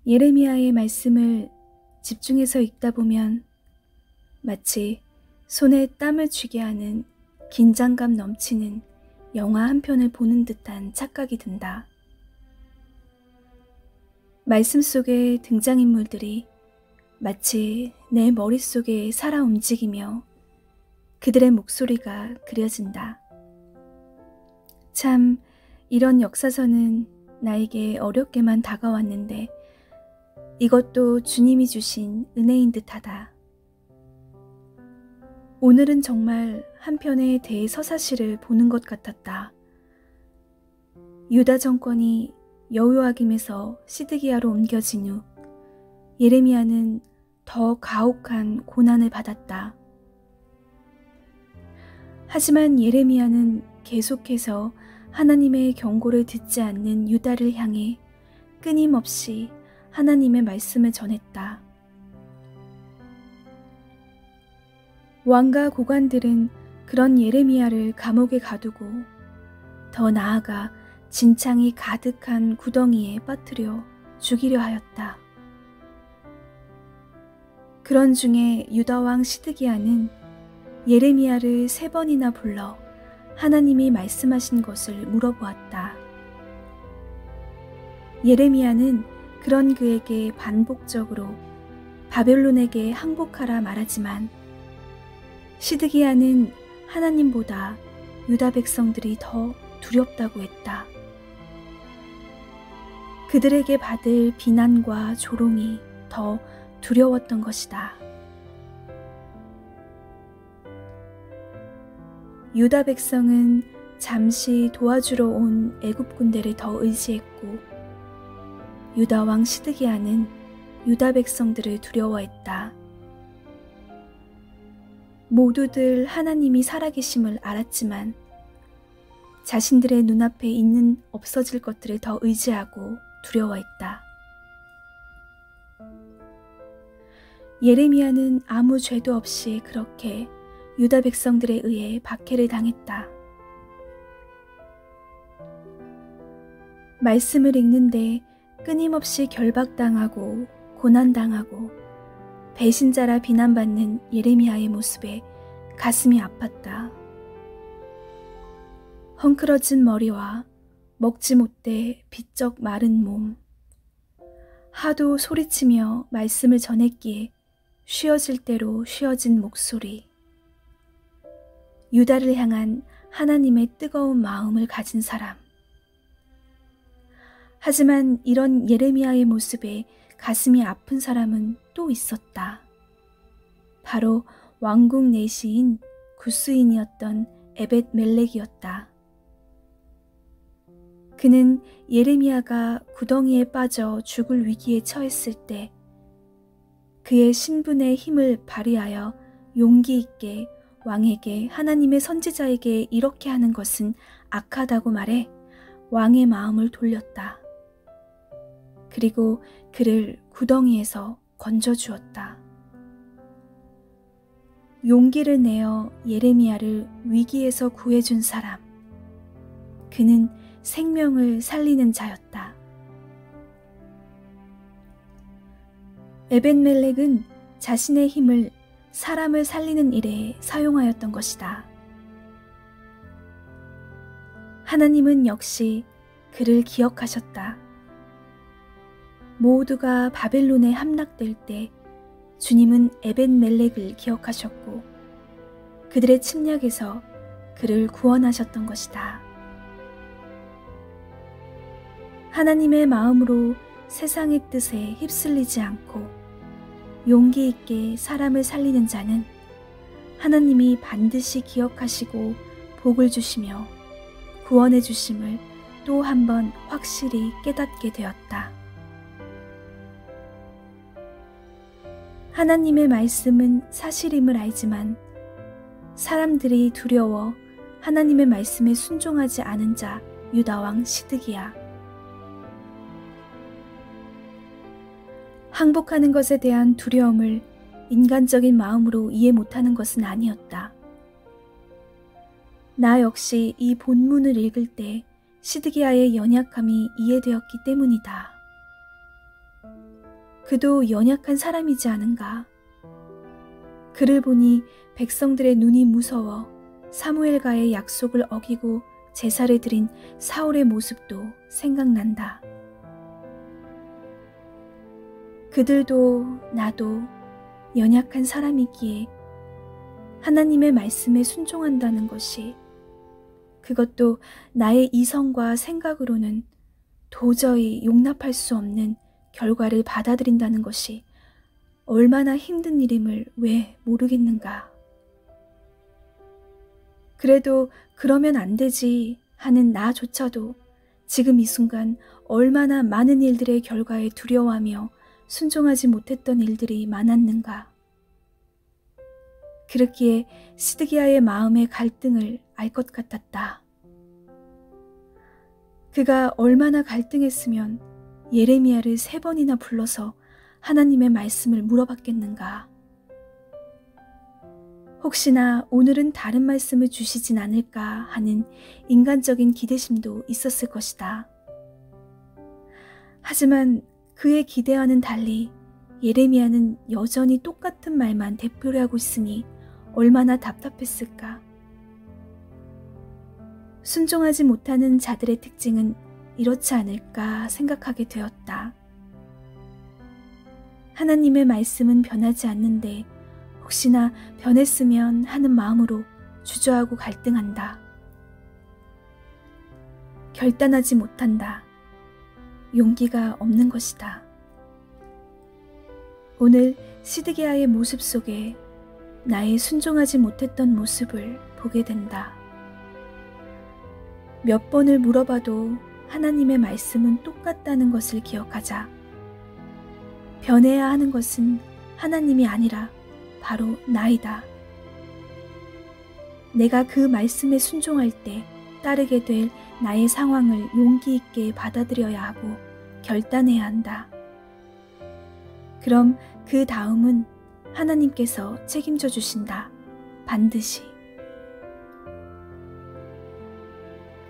예레미야의 말씀을 집중해서 읽다 보면 마치 손에 땀을 쥐게 하는 긴장감 넘치는 영화 한 편을 보는 듯한 착각이 든다. 말씀 속의 등장인물들이 마치 내 머릿속에 살아 움직이며 그들의 목소리가 그려진다. 참, 이런 역사서는 나에게 어렵게만 다가왔는데 이것도 주님이 주신 은혜인 듯하다. 오늘은 정말 한 편의 대서사시를 보는 것 같았다. 유다 정권이 여호야김에서 시드기야로 옮겨진 후 예레미야는 더 가혹한 고난을 받았다. 하지만 예레미야는 계속해서 하나님의 경고를 듣지 않는 유다를 향해 끊임없이 하나님의 말씀을 전했다. 왕과 고관들은 그런 예레미야를 감옥에 가두고 더 나아가 진창이 가득한 구덩이에 빠뜨려 죽이려 하였다. 그런 중에 유다 왕 시드기야는 예레미야를 3번이나 불러 하나님이 말씀하신 것을 물어보았다. 예레미야는 그런 그에게 반복적으로 바벨론에게 항복하라 말하지만 시드기야는 하나님보다 유다 백성들이 더 두렵다고 했다. 그들에게 받을 비난과 조롱이 더 두려웠던 것이다. 유다 백성은 잠시 도와주러 온 애굽 군대를 더 의지했고 유다 왕 시드기야는 유다 백성들을 두려워했다. 모두들 하나님이 살아계심을 알았지만 자신들의 눈앞에 있는 없어질 것들을 더 의지하고 두려워했다. 예레미야는 아무 죄도 없이 그렇게 유다 백성들에 의해 박해를 당했다. 말씀을 읽는데 끊임없이 결박당하고 고난당하고 배신자라 비난받는 예레미야의 모습에 가슴이 아팠다. 헝클어진 머리와 먹지 못돼 비쩍 마른 몸, 하도 소리치며 말씀을 전했기에 쉬어질 대로 쉬어진 목소리, 유다를 향한 하나님의 뜨거운 마음을 가진 사람. 하지만 이런 예레미야의 모습에 가슴이 아픈 사람은 또 있었다. 바로 왕국 내시인 구스인이었던 에벳 멜렉이었다. 그는 예레미야가 구덩이에 빠져 죽을 위기에 처했을 때 그의 신분의 힘을 발휘하여 용기 있게 왕에게 하나님의 선지자에게 이렇게 하는 것은 악하다고 말해 왕의 마음을 돌렸다. 그리고 그를 구덩이에서 건져주었다. 용기를 내어 예레미야를 위기에서 구해준 사람. 그는 생명을 살리는 자였다. 에벳멜렉은 자신의 힘을 사람을 살리는 일에 사용하였던 것이다. 하나님은 역시 그를 기억하셨다. 모두가 바벨론에 함락될 때 주님은 에벳멜렉을 기억하셨고 그들의 침략에서 그를 구원하셨던 것이다. 하나님의 마음으로 세상의 뜻에 휩쓸리지 않고 용기 있게 사람을 살리는 자는 하나님이 반드시 기억하시고 복을 주시며 구원해 주심을 또 한 번 확실히 깨닫게 되었다. 하나님의 말씀은 사실임을 알지만 사람들이 두려워 하나님의 말씀에 순종하지 않은 자 유다 왕 시드기야. 항복하는 것에 대한 두려움을 인간적인 마음으로 이해 못하는 것은 아니었다. 나 역시 이 본문을 읽을 때 시드기야의 연약함이 이해되었기 때문이다. 그도 연약한 사람이지 않은가. 그를 보니 백성들의 눈이 무서워 사무엘과의 약속을 어기고 제사를 드린 사울의 모습도 생각난다. 그들도 나도 연약한 사람이기에 하나님의 말씀에 순종한다는 것이, 그것도 나의 이성과 생각으로는 도저히 용납할 수 없는 결과를 받아들인다는 것이 얼마나 힘든 일임을 왜 모르겠는가. 그래도 그러면 안 되지 하는 나조차도 지금 이 순간 얼마나 많은 일들의 결과에 두려워하며 순종하지 못했던 일들이 많았는가. 그렇기에 시드기야의 마음의 갈등을 알 것 같았다. 그가 얼마나 갈등했으면 예레미야를 3번이나 불러서 하나님의 말씀을 물어봤겠는가. 혹시나 오늘은 다른 말씀을 주시진 않을까 하는 인간적인 기대심도 있었을 것이다. 하지만 그의 기대와는 달리 예레미야는 여전히 똑같은 말만 되풀이하고 있으니 얼마나 답답했을까. 순종하지 못하는 자들의 특징은 이렇지 않을까 생각하게 되었다. 하나님의 말씀은 변하지 않는데 혹시나 변했으면 하는 마음으로 주저하고 갈등한다. 결단하지 못한다. 용기가 없는 것이다. 오늘 시드기야의 모습 속에 나의 순종하지 못했던 모습을 보게 된다. 몇 번을 물어봐도 하나님의 말씀은 똑같다는 것을 기억하자. 변해야 하는 것은 하나님이 아니라 바로 나이다. 내가 그 말씀에 순종할 때 따르게 될 나의 상황을 용기 있게 받아들여야 하고 결단해야 한다. 그럼 그 다음은 하나님께서 책임져 주신다. 반드시.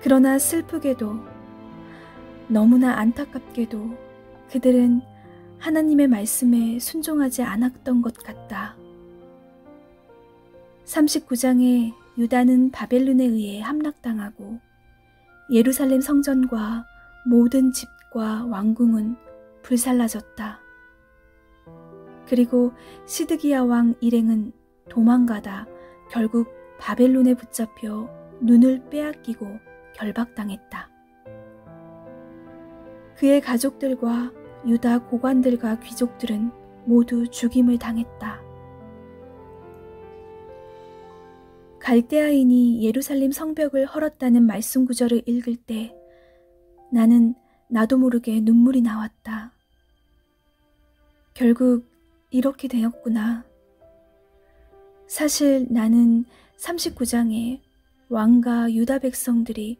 그러나 슬프게도, 너무나 안타깝게도 그들은 하나님의 말씀에 순종하지 않았던 것 같다. 39장에 유다는 바벨론에 의해 함락당하고 예루살렘 성전과 모든 집과 왕궁은 불살라졌다. 그리고 시드기야 왕 일행은 도망가다 결국 바벨론에 붙잡혀 눈을 빼앗기고 결박당했다. 그의 가족들과 유다 고관들과 귀족들은 모두 죽임을 당했다. 갈대아인이 예루살렘 성벽을 헐었다는 말씀 구절을 읽을 때 나는 나도 모르게 눈물이 나왔다. 결국 이렇게 되었구나. 사실 나는 39장에 왕과 유다 백성들이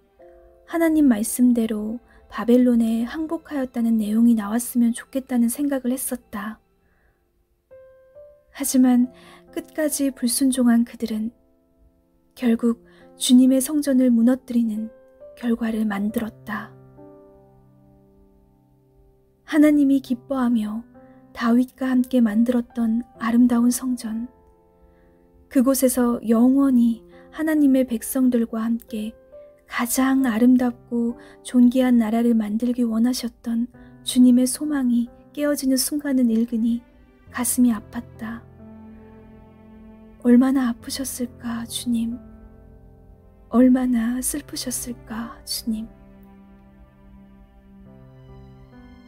하나님 말씀대로 바벨론에 항복하였다는 내용이 나왔으면 좋겠다는 생각을 했었다. 하지만 끝까지 불순종한 그들은 결국 주님의 성전을 무너뜨리는 결과를 만들었다. 하나님이 기뻐하며 다윗과 함께 만들었던 아름다운 성전, 그곳에서 영원히 하나님의 백성들과 함께 가장 아름답고 존귀한 나라를 만들기 원하셨던 주님의 소망이 깨어지는 순간을 읽으니 가슴이 아팠다. 얼마나 아프셨을까, 주님. 얼마나 슬프셨을까, 주님.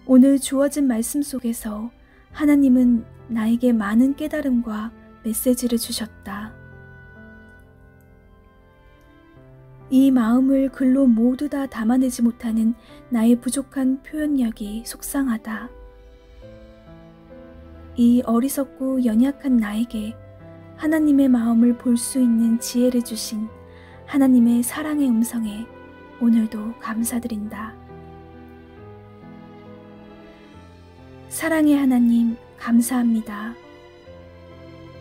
오늘 주어진 말씀 속에서 하나님은 나에게 많은 깨달음과 메시지를 주셨다. 이 마음을 글로 모두 다 담아내지 못하는 나의 부족한 표현력이 속상하다. 이 어리석고 연약한 나에게 하나님의 마음을 볼 수 있는 지혜를 주신 하나님의 사랑의 음성에 오늘도 감사드린다. 사랑의 하나님, 감사합니다.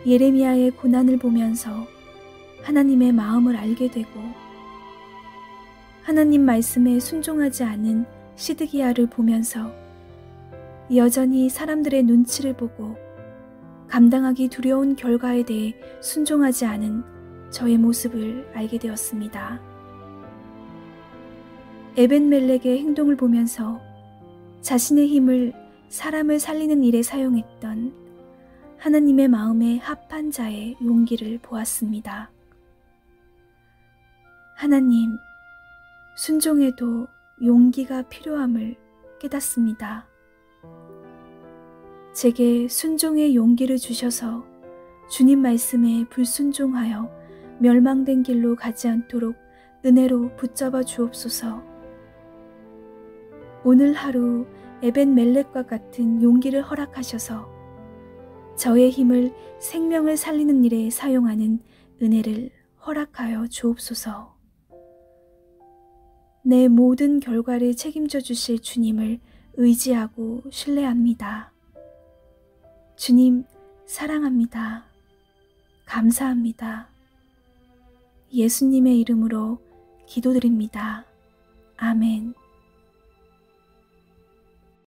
예레미야의 고난을 보면서 하나님의 마음을 알게 되고 하나님 말씀에 순종하지 않은 시드기야를 보면서 여전히 사람들의 눈치를 보고 감당하기 두려운 결과에 대해 순종하지 않은 저의 모습을 알게 되었습니다. 에벤멜렉의 행동을 보면서 자신의 힘을 사람을 살리는 일에 사용했던 하나님의 마음에 합한 자의 용기를 보았습니다. 하나님, 순종에도 용기가 필요함을 깨닫습니다. 제게 순종의 용기를 주셔서 주님 말씀에 불순종하여 멸망된 길로 가지 않도록 은혜로 붙잡아 주옵소서. 오늘 하루 에벤멜렉과 같은 용기를 허락하셔서 저의 힘을 생명을 살리는 일에 사용하는 은혜를 허락하여 주옵소서. 내 모든 결과를 책임져 주실 주님을 의지하고 신뢰합니다. 주님, 사랑합니다. 감사합니다. 예수님의 이름으로 기도드립니다. 아멘.